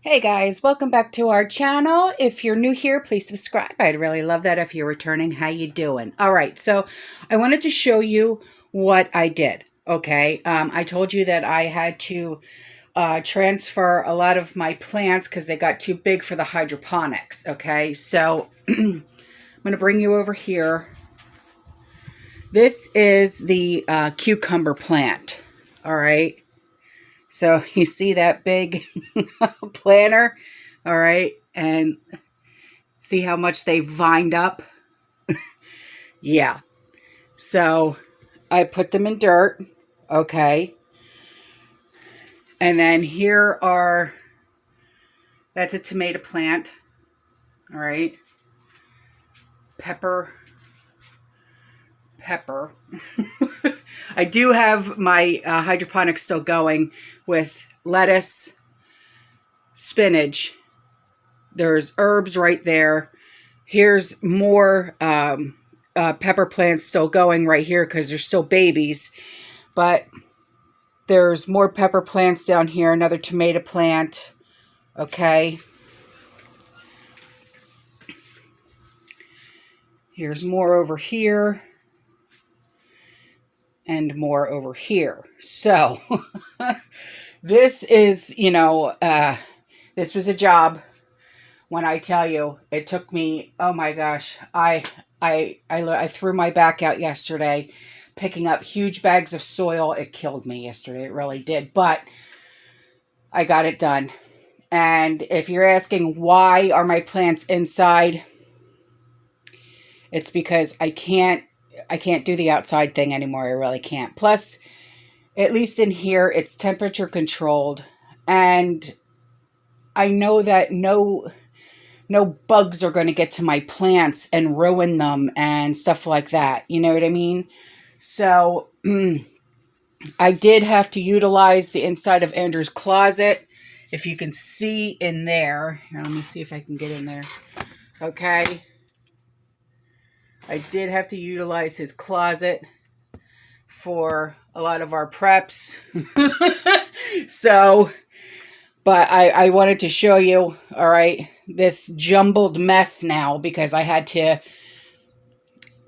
Hey guys, welcome back to our channel. If you're new here, please subscribe. I'd really love that if you're returning. How you doing? All right, so I wanted to show you what I did. Okay, I told you that I had to transfer a lot of my plants because they got too big for the hydroponics. Okay, so I'm going to bring you over here. This is the cucumber plant. All right. So you see that big planter, all right, and see how much they vined up? Yeah. So I put them in dirt, okay, and then that's a tomato plant, all right, pepper. I do have my hydroponics still going with lettuce, spinach. There's herbs right there. Here's more pepper plants still going right here because they're still babies. But there's more pepper plants down here. Another tomato plant. Okay. Here's more over here. And more over here. So this is, this was a job. When I tell you, it took me, oh my gosh, I threw my back out yesterday picking up huge bags of soil. It killed me yesterday. It really did. But I got it done. And if you're asking why are my plants inside, it's because I can't do the outside thing anymore. I really can't. Plus, at least in here, it's temperature controlled. And I know that no bugs are going to get to my plants and ruin them and stuff like that. You know what I mean? So I did have to utilize the inside of Andrew's closet. If you can see in there. Here, let me see if I can get in there. Okay. I did have to utilize his closet for a lot of our preps. So, but I wanted to show you, all right, this jumbled mess now because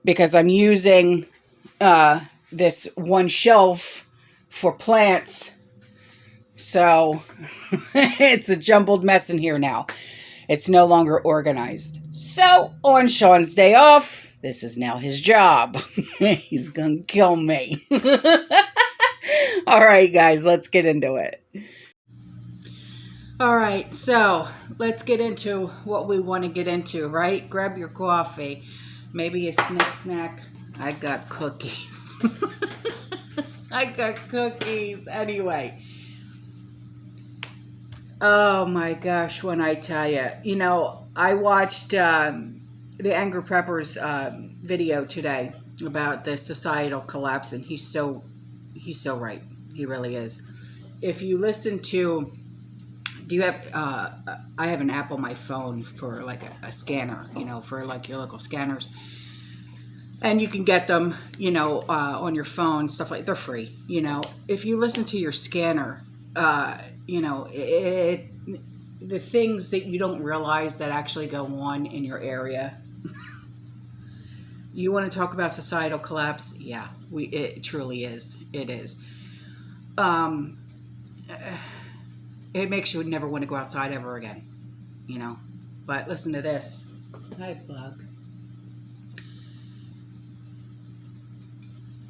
because I'm using this one shelf for plants. So it's a jumbled mess in here now. It's no longer organized. So on Sean's day off, this is now his job. He's gonna kill me. All right, guys, let's get into it. All right, so let's get into what we want to get into, right? Grab your coffee, maybe a snack. I got cookies. I got cookies. Anyway. Oh my gosh, when I tell you, I watched the Angry Preppers video today about the societal collapse, and he's so right. He really is. If you listen to, do you have? I have an app on my phone for like a scanner, for like your local scanners, and you can get them, on your phone, stuff like they're free. If you listen to your scanner, the things that you don't realize that actually go on in your area. You want to talk about societal collapse? Yeah, it truly is. It is. It makes you never want to go outside ever again, But listen to this. Hi, bug.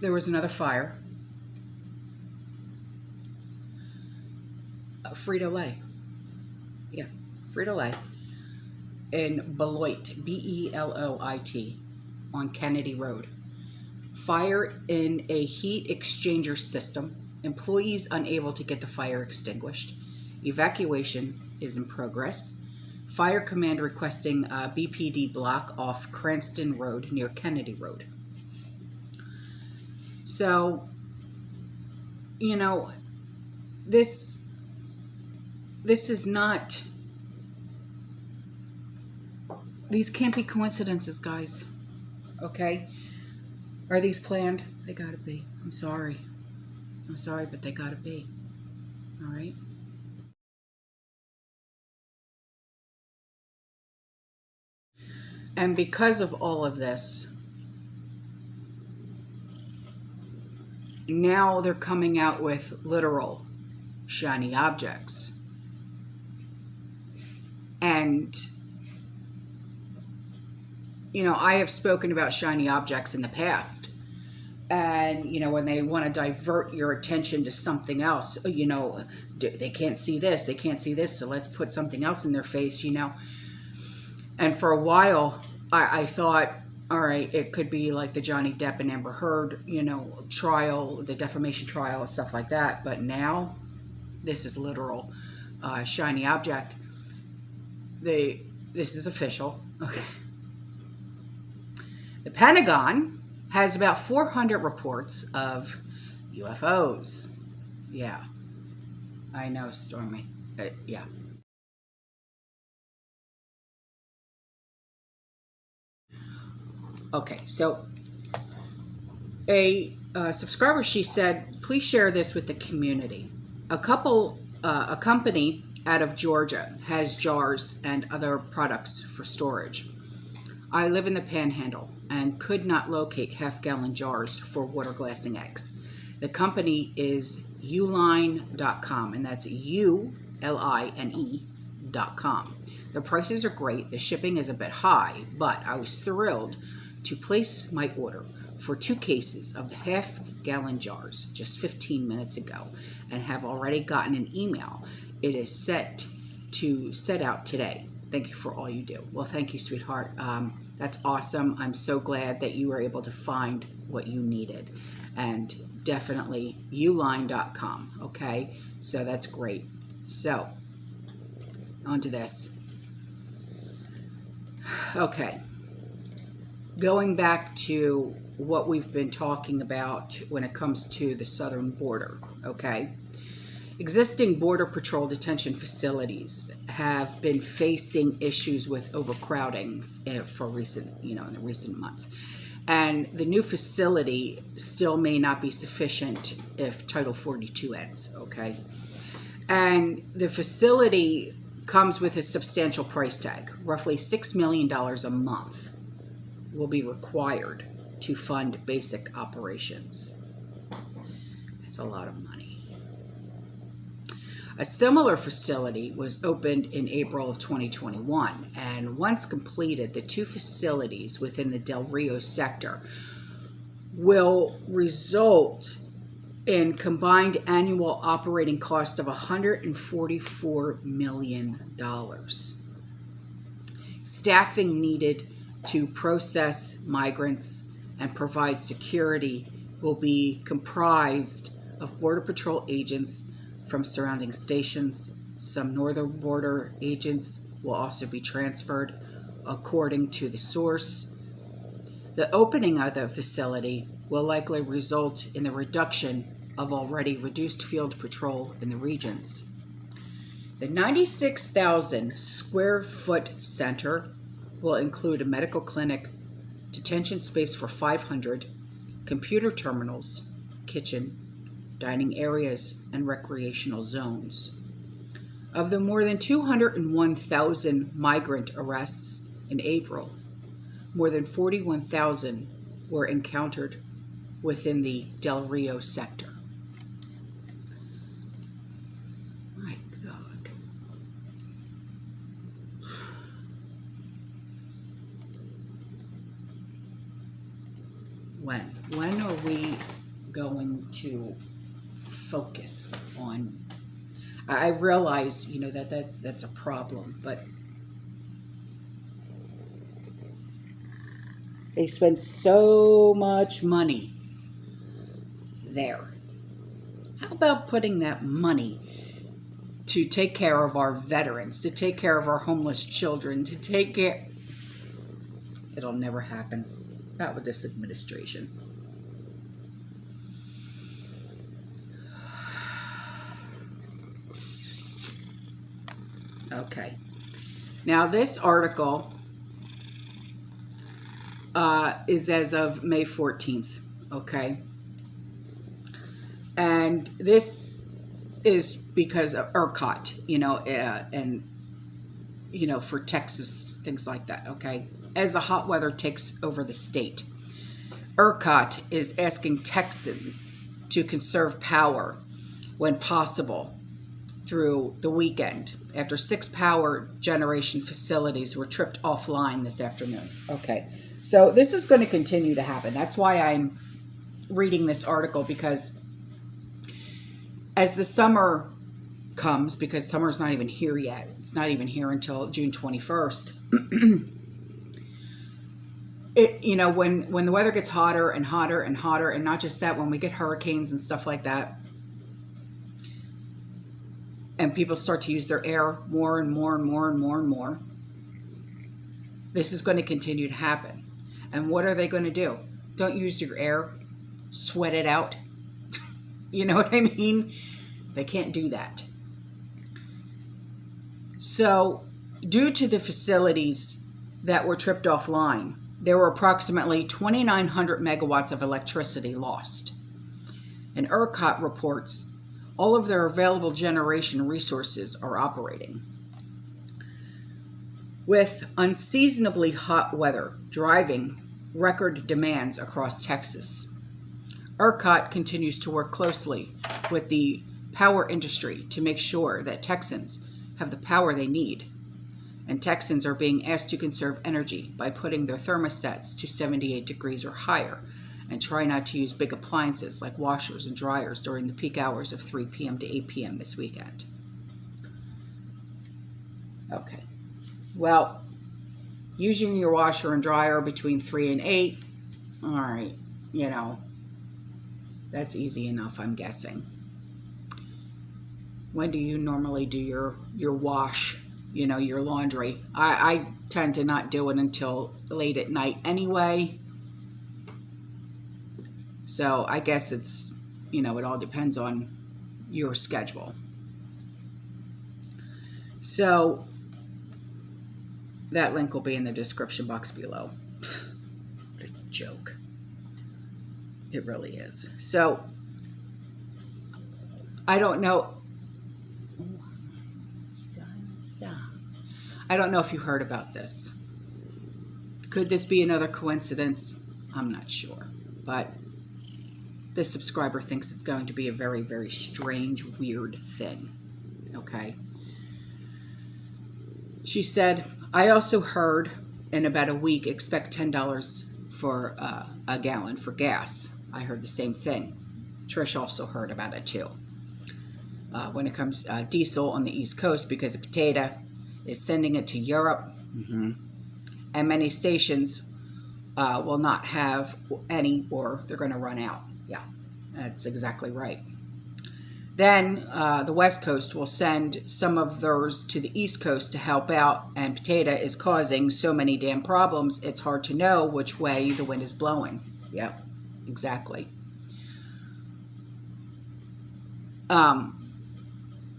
There was another fire. Frito-Lay. Yeah, Frito-Lay. In Beloit, Beloit, on Kennedy Road. Fire in a heat exchanger system. Employees unable to get the fire extinguished. Evacuation is in progress. Fire command requesting a BPD block off Cranston Road near Kennedy Road. So, this is not, these can't be coincidences, guys. Okay? Are these planned? They gotta be. I'm sorry, but they gotta be. All right? And because of all of this, now they're coming out with literal shiny objects. And, you know, I have spoken about shiny objects in the past. And, you know, when they want to divert your attention to something else, you know, they can't see this, they can't see this, so let's put something else in their face, you know. And for a while, I thought, all right, it could be like the Johnny Depp and Amber Heard, you know, trial, the defamation trial and stuff like that. But now, this is literal shiny object. This is official. Okay. The Pentagon has about 400 reports of UFOs. Yeah. I know, Stormy. Yeah. Okay, so a subscriber, she said, please share this with the community. A company out of Georgia has jars and other products for storage. I live in the Panhandle and could not locate half-gallon jars for water glassing eggs. The company is uline.com, and that's ULINE.com. The prices are great. The shipping is a bit high, but I was thrilled to place my order for 2 cases of the half-gallon jars just 15 minutes ago and have already gotten an email. It is set to set out today. Thank you for all you do. Well, thank you, sweetheart. That's awesome. I'm so glad that you were able to find what you needed. And definitely uline.com, okay? So that's great. So, on to this. Okay. Going back to what we've been talking about when it comes to the southern border, okay? Existing Border Patrol detention facilities have been facing issues with overcrowding for recent, in the recent months. And the new facility still may not be sufficient if Title 42 ends, okay? And the facility comes with a substantial price tag. Roughly $6 million a month will be required to fund basic operations. That's a lot of money. A similar facility was opened in April of 2021, and once completed, the 2 facilities within the Del Rio sector will result in combined annual operating cost of $144 million. Staffing needed to process migrants and provide security will be comprised of Border Patrol agents from surrounding stations. Some northern border agents will also be transferred, according to the source. The opening of the facility will likely result in the reduction of already reduced field patrol in the regions. The 96,000 square foot center will include a medical clinic, detention space for 500, computer terminals, kitchen, dining areas, and recreational zones. Of the more than 201,000 migrant arrests in April, more than 41,000 were encountered within the Del Rio sector. My God. When are we going to focus on? I realize, that's a problem, but they spend so much money there. How about putting that money to take care of our veterans, to take care of our homeless children, to take care? It'll never happen. Not with this administration. Okay. Now this article is as of May 14th. Okay. And this is because of ERCOT, and for Texas, things like that, okay? As the hot weather takes over the state. ERCOT is asking Texans to conserve power when possible through the weekend after 6 power generation facilities were tripped offline this afternoon. Okay, so this is going to continue to happen. That's why I'm reading this article, because as the summer comes, because summer's not even here yet, it's not even here until June 21st. When the weather gets hotter and hotter and hotter, and not just that, when we get hurricanes and stuff like that, and people start to use their air more and more and more and more and more, this is going to continue to happen. And what are they going to do? Don't use your air, sweat it out. You know what I mean? They can't do that. So, due to the facilities that were tripped offline, there were approximately 2,900 megawatts of electricity lost. And ERCOT reports all of their available generation resources are operating. With unseasonably hot weather driving record demands across Texas, ERCOT continues to work closely with the power industry to make sure that Texans have the power they need. And Texans are being asked to conserve energy by putting their thermostats to 78 degrees or higher, and try not to use big appliances like washers and dryers during the peak hours of 3 p.m. to 8 p.m. this weekend. Okay. Well, using your washer and dryer between 3 and 8, all right, that's easy enough, I'm guessing. When do you normally do your wash, your laundry? I tend to not do it until late at night anyway. So I guess it's, it all depends on your schedule. So that link will be in the description box below. What a joke. It really is. So I don't know. Stop. I don't know if you heard about this. Could this be another coincidence? I'm not sure. But this subscriber thinks it's going to be a very, very strange, weird thing. Okay? She said, I also heard in about a week expect $10 for a gallon for gas. I heard the same thing. Trish also heard about it too. When it comes diesel on the East Coast, because of Potato is sending it to Europe. Mm-hmm. And many stations will not have any, or they're going to run out. Yeah, that's exactly right. Then the West Coast will send some of theirs to the East Coast to help out, and Potato is causing so many damn problems, it's hard to know which way the wind is blowing. Yep, exactly.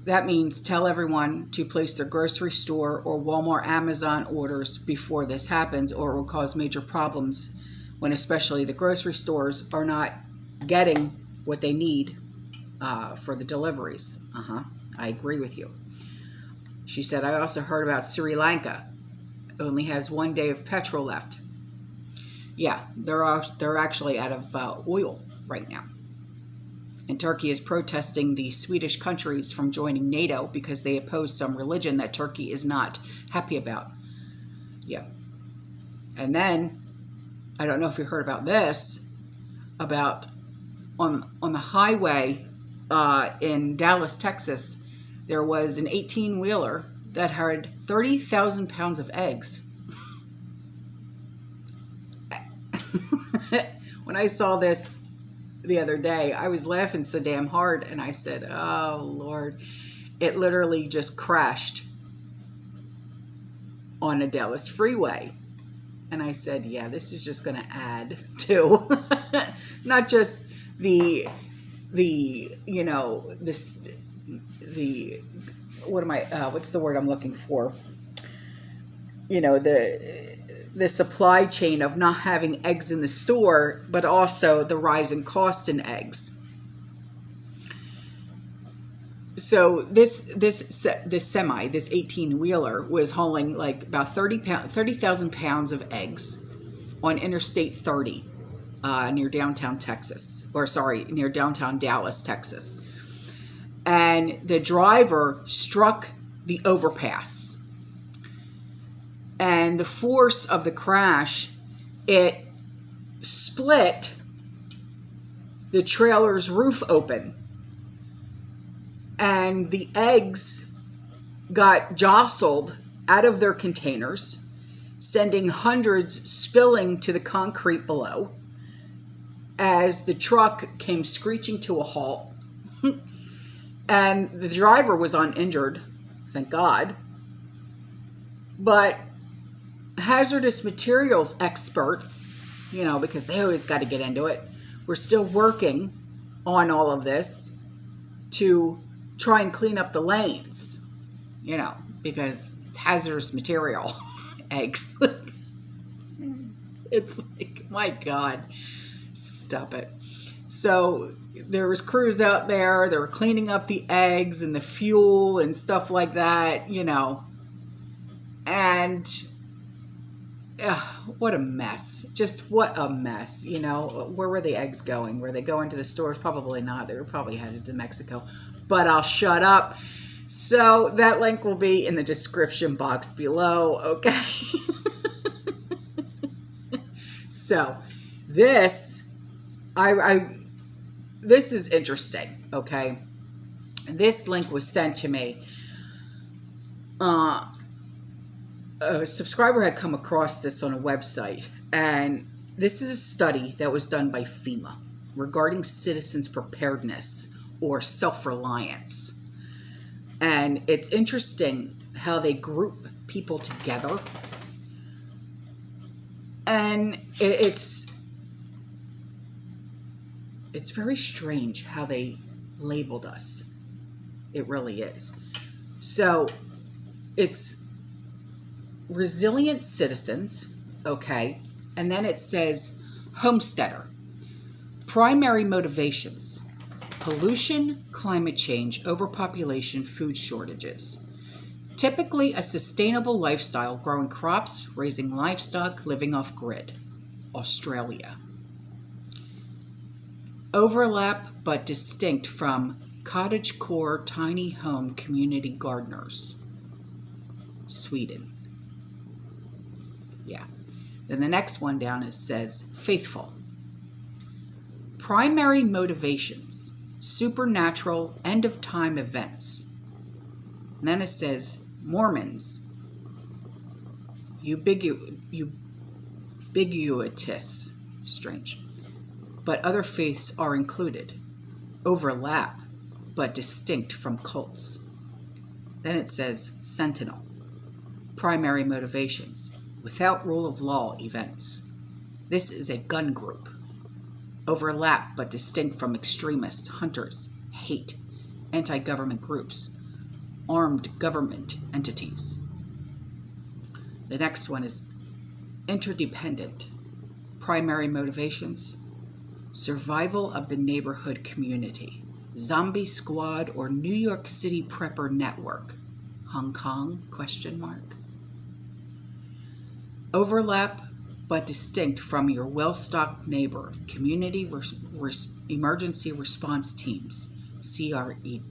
That means tell everyone to place their grocery store or Walmart, Amazon orders before this happens, or it will cause major problems when especially the grocery stores are not getting what they need for the deliveries. I agree with you. She said, I also heard about Sri Lanka. It only has 1 day of petrol left. Yeah, they're actually out of oil right now. And Turkey is protesting the Swedish countries from joining NATO because they oppose some religion that Turkey is not happy about. Yeah. And then, I don't know if you heard about this, about on the highway in Dallas, Texas, there was an 18-wheeler that had 30,000 pounds of eggs. When I saw this the other day, I was laughing so damn hard, and I said, oh, Lord. It literally just crashed on a Dallas freeway. And I said, yeah, this is just going to add to not just what's the word I'm looking for? The supply chain of not having eggs in the store, but also the rise in cost in eggs. So this semi, this 18-wheeler was hauling like about 30,000 pounds of eggs on Interstate 30 near downtown Texas, or sorry, near downtown Dallas, Texas. And the driver struck the overpass. And the force of the crash, it split the trailer's roof open. And the eggs got jostled out of their containers, sending hundreds spilling to the concrete below as the truck came screeching to a halt. And the driver was uninjured, thank God. But hazardous materials experts, you know, because they always got to get into it, we're still working on all of this to try and clean up the lanes, you know, because it's hazardous material. Eggs. It's like, my God, stop it. So there was crews out there, they were cleaning up the eggs and the fuel and stuff like that, you know, and what a mess. Just what a mess, you know. Where were the eggs going? Were they going to the stores? Probably not. They were probably headed to Mexico, but I'll shut up. So that link will be in the description box below, okay? So this, this is interesting, okay? This link was sent to me. A subscriber had come across this on a website, and this is a study that was done by FEMA regarding citizens' preparedness or self-reliance. And it's interesting how they group people together. And it's very strange how they labeled us. It really is. So it's resilient citizens, okay? And then it says homesteader. Primary motivations: pollution, climate change, overpopulation, food shortages. Typically a sustainable lifestyle, growing crops, raising livestock, living off grid. Australia. Overlap but distinct from cottagecore tiny home community gardeners. Sweden. Yeah. Then the next one down says faithful. Primary motivations: supernatural, end of time events. And then it says Mormons, ubiquitous, strange, but other faiths are included. Overlap but distinct from cults. Then it says Sentinel. Primary motivations: without rule of law events. This is a gun group. Overlap but distinct from extremists, hunters, hate, anti-government groups, armed government entities. The next one is interdependent. Primary motivations: survival of the neighborhood community, zombie squad or New York City prepper network. Hong Kong? ? Overlap but distinct from your well-stocked neighbor, community emergency response teams, CERT.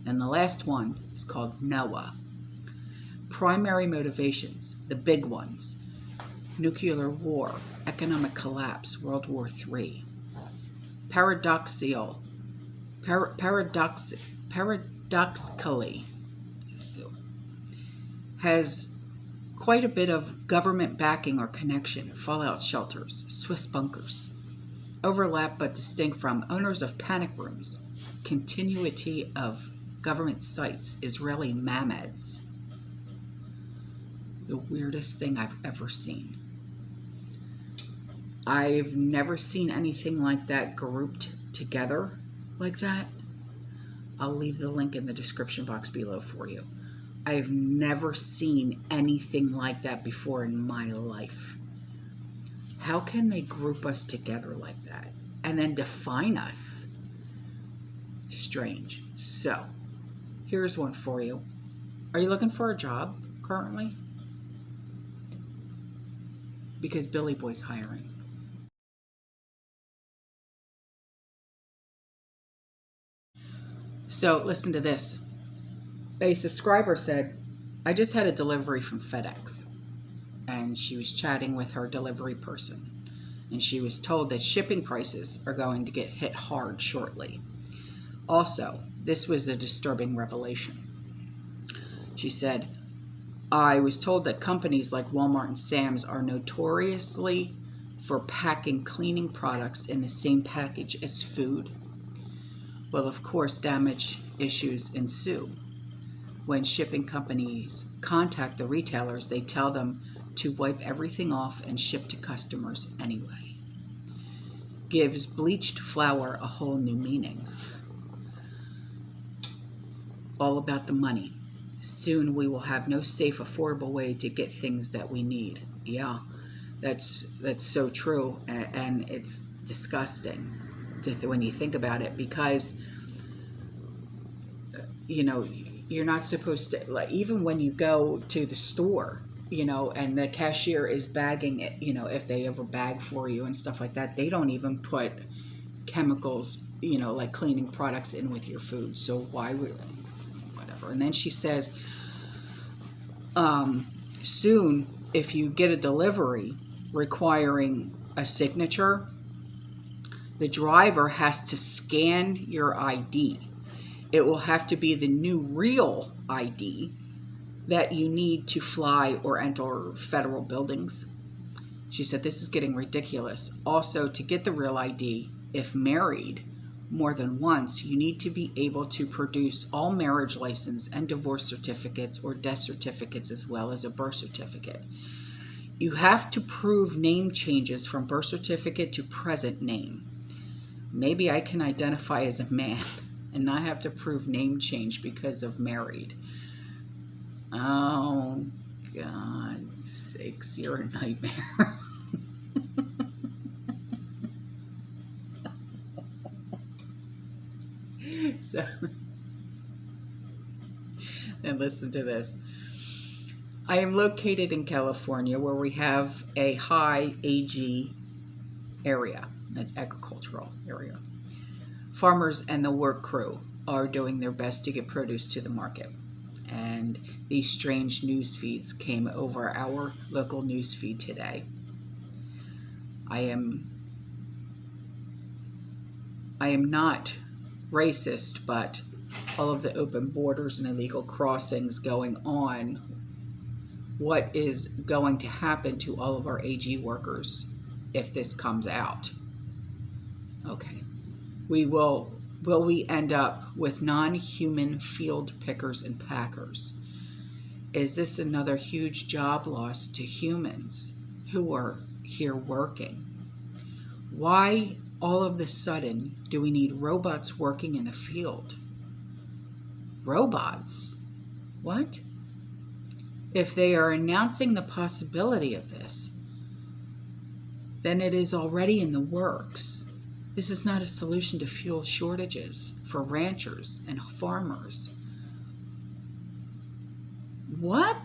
And the last one is called NOAA. Primary motivations, the big ones: nuclear war, economic collapse, World War III. Paradoxically, has quite a bit of government backing or connection, fallout shelters, Swiss bunkers. Overlap but distinct from owners of panic rooms, continuity of government sites, Israeli mameds. The weirdest thing I've ever seen. I've never seen anything like that grouped together like that. I'll leave the link in the description box below for you. I've never seen anything like that before in my life. How can they group us together like that and then define us? strange. So, here's one for you. Are you looking for a job currently? Because Billy Boy's hiring. So, listen to this. A subscriber said, I just had a delivery from FedEx. And she was chatting with her delivery person. And she was told that shipping prices are going to get hit hard shortly. Also, this was a disturbing revelation. She said, I was told that companies like Walmart and Sam's are notoriously for packing cleaning products in the same package as food. Well, of course, damage issues ensue. When shipping companies contact the retailers, they tell them to wipe everything off and ship to customers anyway. Gives bleached flour a whole new meaning. All about the money. Soon we will have no safe, affordable way to get things that we need. Yeah, that's so true, and it's disgusting when you think about it, because you know, you're not supposed to, like, even when you go to the store, you know, and the cashier is bagging it, you know, if they ever bag for you and stuff like that, they don't even put chemicals, you know, like cleaning products in with your food. So why would, whatever. And then she says, soon, if you get a delivery requiring a signature, the driver has to scan your ID. It will have to be the new real ID that you need to fly or enter federal buildings. She said, this is getting ridiculous. Also, to get the real ID, if married more than once, you need to be able to produce all marriage license and divorce certificates or death certificates, as well as a birth certificate. You have to prove name changes from birth certificate to present name. Maybe I can identify as a man and not have to prove name change because of married. Oh, God's sakes, you're a nightmare. So, and listen to this. I am located in California, where we have a high AG area. That's agricultural area. Farmers and the work crew are doing their best to get produce to the market. And these strange news feeds came over our local news feed today. I am not racist, but all of the open borders and illegal crossings going on, what is going to happen to all of our AG workers if this comes out? Okay. Will we end up with non-human field pickers and packers? Is this another huge job loss to humans who are here working? Why all of a sudden do we need robots working in the field? Robots? What? If they are announcing the possibility of this, then it is already in the works. This is not a solution to fuel shortages for ranchers and farmers. What?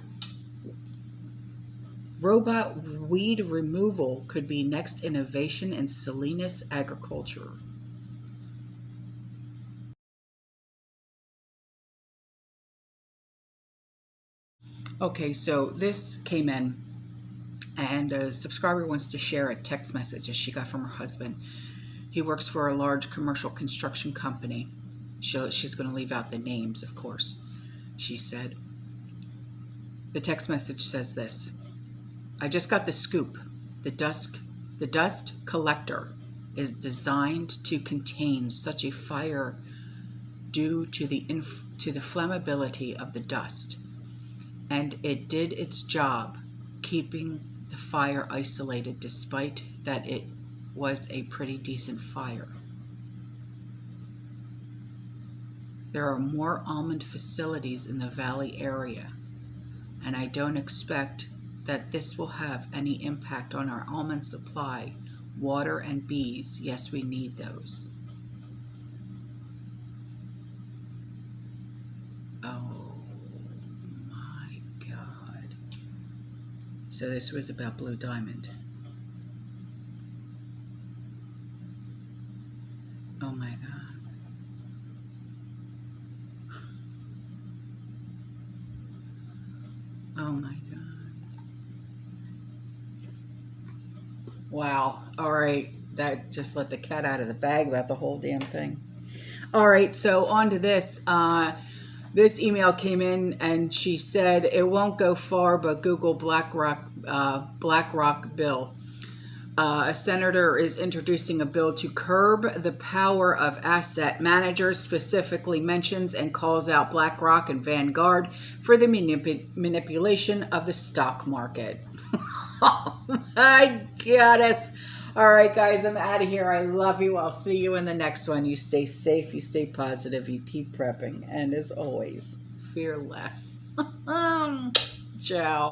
Robot weed removal could be next innovation in Salinas agriculture. Okay, so this came in, and a subscriber wants to share a text message that she got from her husband. He works for a large commercial construction company. She's going to leave out the names, of course. She said, the text message says this: I just got the scoop. The dust collector is designed to contain such a fire due to the flammability of the dust. And it did its job, keeping the fire isolated, despite that it was a pretty decent fire. There are more almond facilities in the valley area, and I don't expect that this will have any impact on our almond supply, water, and bees. Yes, we need those. So this was about Blue Diamond. Oh my God. Oh my God. Wow. All right. That just let the cat out of the bag about the whole damn thing. All right. So on to this. This email came in and she said, it won't go far, but Google BlackRock bill. A senator is introducing a bill to curb the power of asset managers, specifically mentions and calls out BlackRock and Vanguard for the manipulation of the stock market. Oh my goodness. All right, guys, I'm out of here. I love you. I'll see you in the next one. You stay safe, you stay positive, you keep prepping, and as always, fear less. Ciao.